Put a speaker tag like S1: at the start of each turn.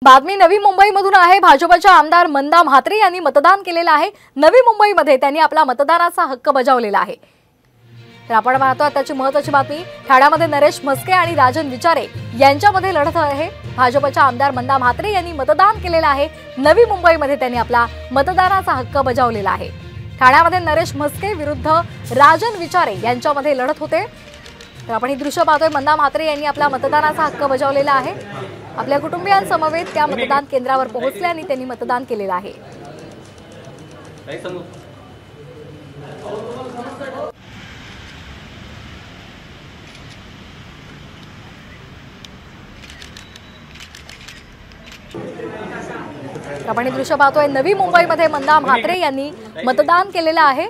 S1: बातमी नवी मुंबईमधून आहे। भाजपच्या आमदार मंदा म्हात्रे यांनी मतदान केलेलं आहे। नवी मुंबईमध्ये त्यांनी आपला मतदानाचा हक्क बजावलेला आहे। तर आपण पाहतो त्याची महत्त्वाची बातमी। ठाण्यामध्ये नरेश म्हस्के आणि राजन विचारे यांच्यामध्ये लढत आहे। भाजपच्या आमदार मंदा म्हात्रे यांनी मतदान केलेलं आहे। नवी मुंबईमध्ये त्यांनी आपला मतदानाचा हक्क बजावलेला आहे। ठाण्यामध्ये नरेश म्हस्के विरुद्ध राजन विचारे यांच्यामध्ये लढत होते। तर आपण ही दृश्य पाहतोय। मंदा म्हात्रे यांनी आपला मतदानाचा हक्क बजावलेला आहे। आपल्या कुटुंबियांसमवेत त्या मतदान केंद्रावर पोहोचल्याने त्यांनी मतदान केलेलं आहे। आपण हे दृश्य पाहतोय। नवी मुंबईमध्ये मंदा म्हात्रे यांनी मतदान केलेलं आहे।